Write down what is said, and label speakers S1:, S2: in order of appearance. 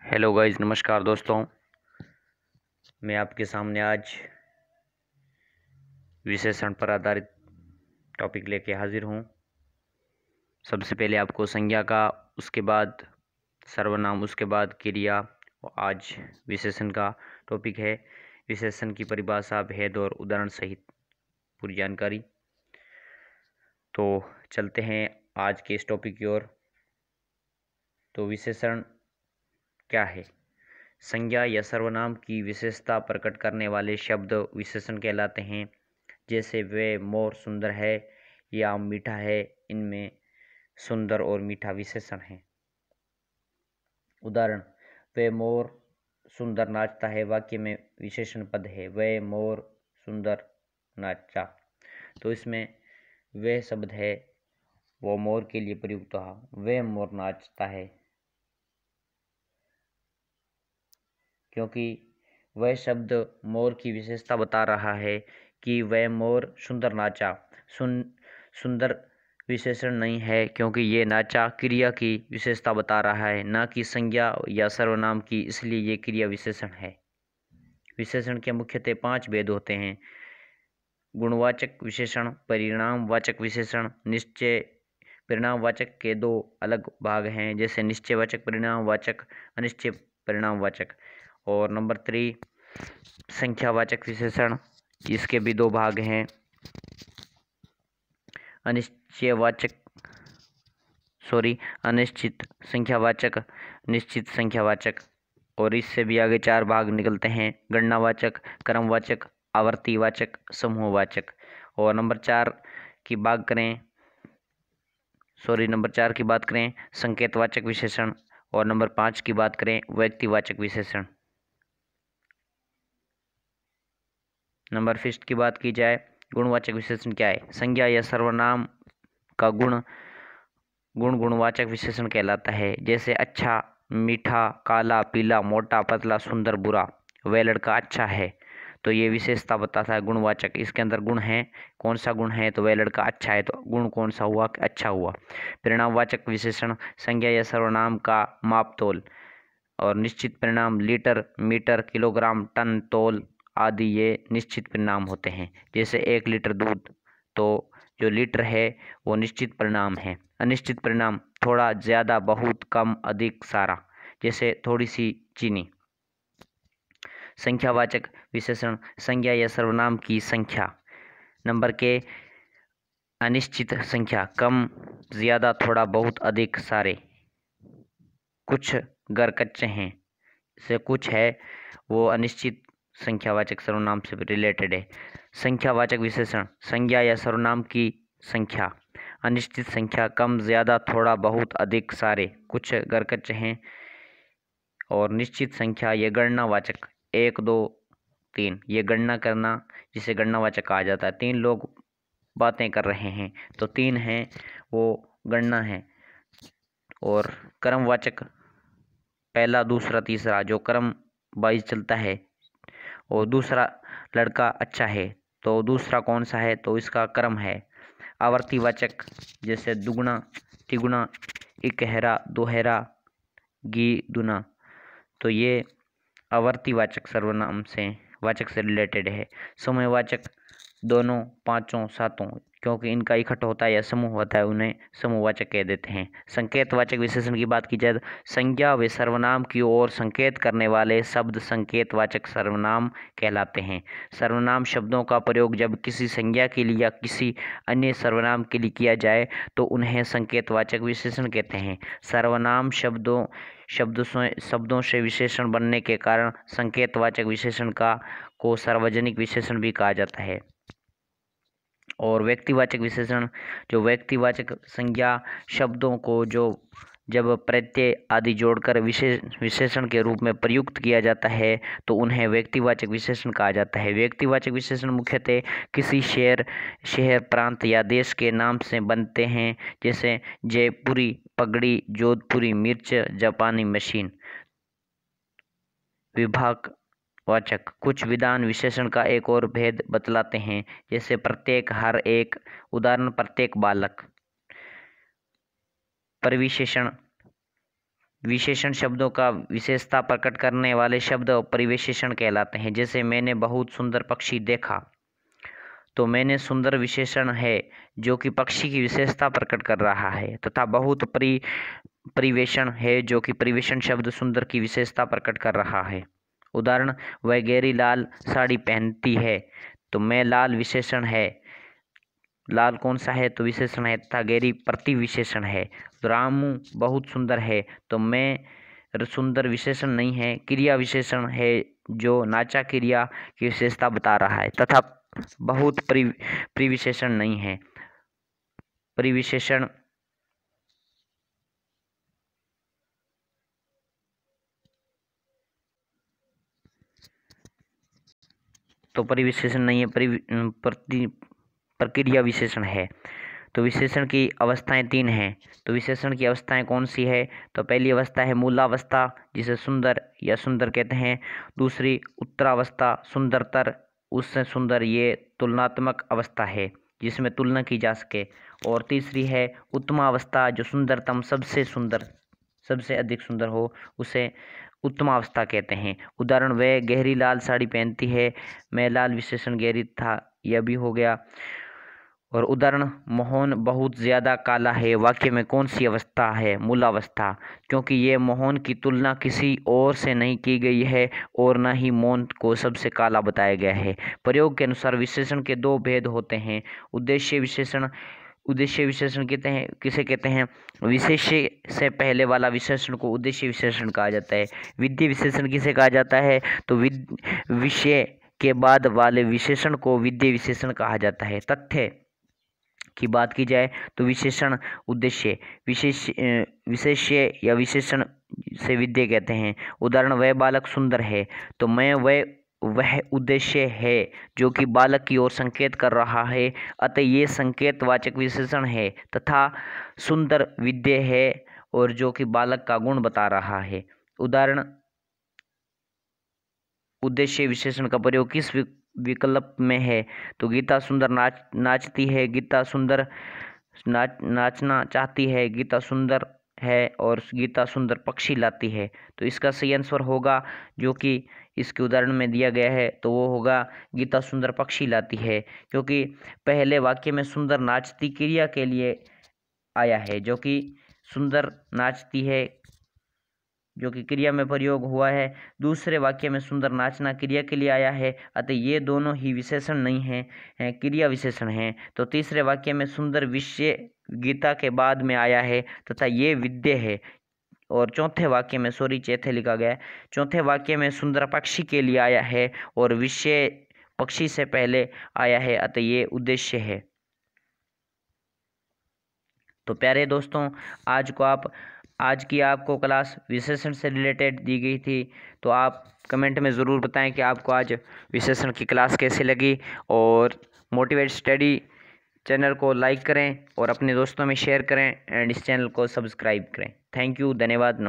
S1: Hello guys, नमस्कार दोस्तों। मैं आपके सामने आज विशेषण पर आधारित टॉपिक लेके हाजिर हूँ। सबसे पहले आपको संज्ञा का, उसके बाद सर्वनाम, उसके बाद क्रिया और आज विशेषण का टॉपिक है। विशेषण की परिभाषा, भेद और उदाहरण सहित पूरी जानकारी। तो चलते हैं आज के इस टॉपिक की ओर। तो विशेषण क्या है? संज्ञा या सर्वनाम की विशेषता प्रकट करने वाले शब्द विशेषण कहलाते हैं। जैसे वे मोर सुंदर है या आम मीठा है, इनमें सुंदर और मीठा विशेषण है। उदाहरण, वे मोर सुंदर नाचता है वाक्य में विशेषण पद है, वे मोर सुंदर नाचा। तो इसमें वे शब्द है वो मोर के लिए प्रयुक्त हुआ, वे मोर नाचता है, क्योंकि वह शब्द मोर की विशेषता बता रहा है कि वह मोर सुंदर नाचा। सुंदर विशेषण नहीं है, क्योंकि ये नाचा क्रिया की विशेषता बता रहा है, ना कि संज्ञा या सर्वनाम की, इसलिए ये क्रिया विशेषण है। विशेषण के मुख्यतः 5 भेद होते हैं: गुणवाचक विशेषण, परिणामवाचक विशेषण। निश्चय परिणामवाचक के 2 अलग भाग हैं, जैसे निश्चयवाचक परिणामवाचक, अनिश्चय परिणामवाचक। और नंबर 3 संख्यावाचक विशेषण, इसके भी 2 भाग हैं, अनिश्चित संख्यावाचक, निश्चित संख्यावाचक। और इससे भी आगे 4 भाग निकलते हैं: गणनावाचक, क्रमवाचक, आवर्तीवाचक, समूहवाचक। और नंबर 4 की बात करें संकेतवाचक विशेषण। और नंबर 5 की बात करें व्यक्तिवाचक विशेषण। नंबर 5 की बात की जाए, गुणवाचक विशेषण क्या है? संज्ञा या सर्वनाम का गुणवाचक विशेषण कहलाता है। जैसे अच्छा, मीठा, काला, पीला, मोटा, पतला, सुंदर, बुरा। वह लड़का अच्छा है, तो ये विशेषता बताता है गुणवाचक। इसके अंदर गुण है, कौन सा गुण है? तो वह लड़का अच्छा है, तो गुण कौन सा हुआ? अच्छा हुआ। परिणामवाचक विशेषण, संज्ञा या सर्वनाम का मापतोल और निश्चित परिणाम, लीटर, मीटर, किलोग्राम, टन, तोल आदि ये निश्चित परिणाम होते हैं। जैसे 1 लीटर दूध, तो जो लीटर है वो निश्चित परिणाम है। अनिश्चित परिणाम, थोड़ा, ज़्यादा, बहुत, कम, अधिक, सारा। जैसे थोड़ी सी चीनी। संख्यावाचक विशेषण, संज्ञा या सर्वनाम की संख्या, नंबर के अनिश्चित संख्या, कम, ज़्यादा, थोड़ा, बहुत, अधिक, सारे। कुछ घर कच्चे हैं से कुछ है, वो अनिश्चित संख्यावाचक सर्वनाम से रिलेटेड है। संख्यावाचक विशेषण, संज्ञा या सर्वनाम की संख्या, अनिश्चित संख्या, कम, ज़्यादा, थोड़ा, बहुत, अधिक, सारे। कुछ घर कच्चे हैं। और निश्चित संख्या, ये गणनावाचक, 1, 2, 3, ये गणना करना, जिसे गणनावाचक कहा जाता है। 3 लोग बातें कर रहे हैं, तो 3 हैं, वो गणना है। और क्रमवाचक, पहला, दूसरा, तीसरा, जो क्रम वाइज चलता है। और दूसरा लड़का अच्छा है, तो दूसरा कौन सा है? तो इसका क्रम है। आवर्तीवाचक, जैसे दुगुना, तिगुना, इकहरा, दोहरा, गुना, तो ये आवर्तीवाचक सर्वनाम से वाचक से रिलेटेड है। समूहवाचक, दोनों, पांचों, सातों, क्योंकि इनका इकट्ठा होता है या समूह होता है, उन्हें समूहवाचक कह देते हैं। संकेतवाचक विशेषण की बात की जाए तो संज्ञा व सर्वनाम की ओर संकेत करने वाले शब्द संकेतवाचक सर्वनाम कहलाते हैं। सर्वनाम शब्दों का प्रयोग जब किसी संज्ञा के लिए या किसी अन्य सर्वनाम के लिए किया जाए तो उन्हें संकेतवाचक विशेषण कहते हैं। सर्वनाम शब्दों से विशेषण बनने के कारण संकेतवाचक विशेषण को सार्वजनिक विशेषण भी कहा जाता है। और व्यक्तिवाचक विशेषण, जो व्यक्तिवाचक संज्ञा शब्दों को जब प्रत्यय आदि जोड़कर विशेषण के रूप में प्रयुक्त किया जाता है तो उन्हें व्यक्तिवाचक विशेषण कहा जाता है। व्यक्तिवाचक विशेषण मुख्यतः किसी शहर, प्रांत या देश के नाम से बनते हैं, जैसे जयपुरी पगड़ी, जोधपुरी मिर्च, जापानी मशीन। विभागवाचक, कुछ विधान विशेषण का एक और भेद बतलाते हैं, जैसे प्रत्येक, हर एक। उदाहरण, प्रत्येक बालक। परिविशेषण, विशेषण शब्दों का विशेषता प्रकट करने वाले शब्द परिविशेषण कहलाते हैं। जैसे मैंने बहुत सुंदर पक्षी देखा, तो मैंने सुंदर विशेषण है जो कि पक्षी की विशेषता प्रकट कर रहा है, तथा बहुत परिवेषण है जो कि परिवेषण शब्द सुंदर की विशेषता प्रकट कर रहा है। उदाहरण, वह गहरी लाल साड़ी पहनती है, तो मैं लाल विशेषण है। लाल कौन सा है? तो विशेषण है, तथा गहरी प्रतिविशेषण है। रामू बहुत सुंदर है, तो मैं सुंदर विशेषण नहीं है, क्रिया विशेषण है जो नाचा क्रिया की विशेषता बता रहा है, तथा बहुत परिविशेषण नहीं है। परिविशेषण तो परिविशेषण नहीं है, प्रक्रिया विशेषण है। तो विशेषण की अवस्थाएं 3 हैं। तो विशेषण की अवस्थाएं कौन सी है? तो पहली अवस्था है मूलावस्था, जिसे सुंदर या सुंदर कहते हैं। दूसरी उत्तरावस्था, सुंदरतर, उससे सुंदर, ये तुलनात्मक अवस्था है जिसमें तुलना की जा सके। और तीसरी है उत्तमावस्था, जो सुंदरतम, सबसे सुंदर, सबसे अधिक सुंदर हो, उसे उत्तमावस्था कहते हैं। उदाहरण, वह गहरी लाल साड़ी पहनती है, मैं लाल विशेषण गहरी था, यह भी हो गया। और उदाहरण, मोहन बहुत ज़्यादा काला है, वाक्य में कौन सी अवस्था है? मूलावस्था, क्योंकि ये मोहन की तुलना किसी और से नहीं की गई है और न ही मोहन को सबसे काला बताया गया है। प्रयोग के अनुसार विशेषण के 2 भेद होते हैं। उद्देश्य विशेषण कहते हैं, किसे कहते हैं? विशेष्य से पहले वाला विशेषण को उद्देश्य विशेषण कहा जाता है। विधेय विशेषण किसे कहा जाता है? तो विषय के बाद वाले विशेषण को विधेय विशेषण कहा जाता है। तथ्य की बात की जाए तो विशेषण उद्देश्य, विशेष्य या विशेषण से विधेय कहते हैं। उदाहरण, वह बालक सुंदर है, तो मैं वह उद्देश्य है जो कि बालक की ओर संकेत कर रहा है, अतः ये संकेतवाचक विशेषण है, तथा सुंदर विधेय है और जो कि बालक का गुण बता रहा है। उदाहरण, उद्देश्य विशेषण का प्रयोग किस विकल्प में है? तो गीता सुंदर नाचती है, गीता सुंदर नाचना चाहती है, गीता सुंदर है, और गीता सुंदर पक्षी लाती है। तो इसका सही आंसर होगा, जो कि इसके उदाहरण में दिया गया है, तो वो होगा गीता सुंदर पक्षी लाती है, क्योंकि पहले वाक्य में सुंदर नाचती क्रिया के लिए आया है, जो कि सुंदर नाचती है जो कि क्रिया में प्रयोग हुआ है। दूसरे वाक्य में सुंदर नाचना क्रिया के लिए आया है, अतः ये दोनों ही विशेषण नहीं हैं, क्रिया विशेषण हैं। तो तीसरे वाक्य में सुंदर विषय गीता के बाद में आया है, तथा ये विधेय है। और चौथे वाक्य में, चौथे लिखा गया है, चौथे वाक्य में सुंदर पक्षी के लिए आया है और विषय पक्षी से पहले आया है, अतः ये उद्देश्य है। तो प्यारे दोस्तों, आज की आपको क्लास विशेषण से रिलेटेड दी गई थी। तो आप कमेंट में ज़रूर बताएं कि आपको आज विशेषण की क्लास कैसी लगी, और मोटिवेट स्टडी चैनल को लाइक करें और अपने दोस्तों में शेयर करें, एंड इस चैनल को सब्सक्राइब करें। थैंक यू, धन्यवाद।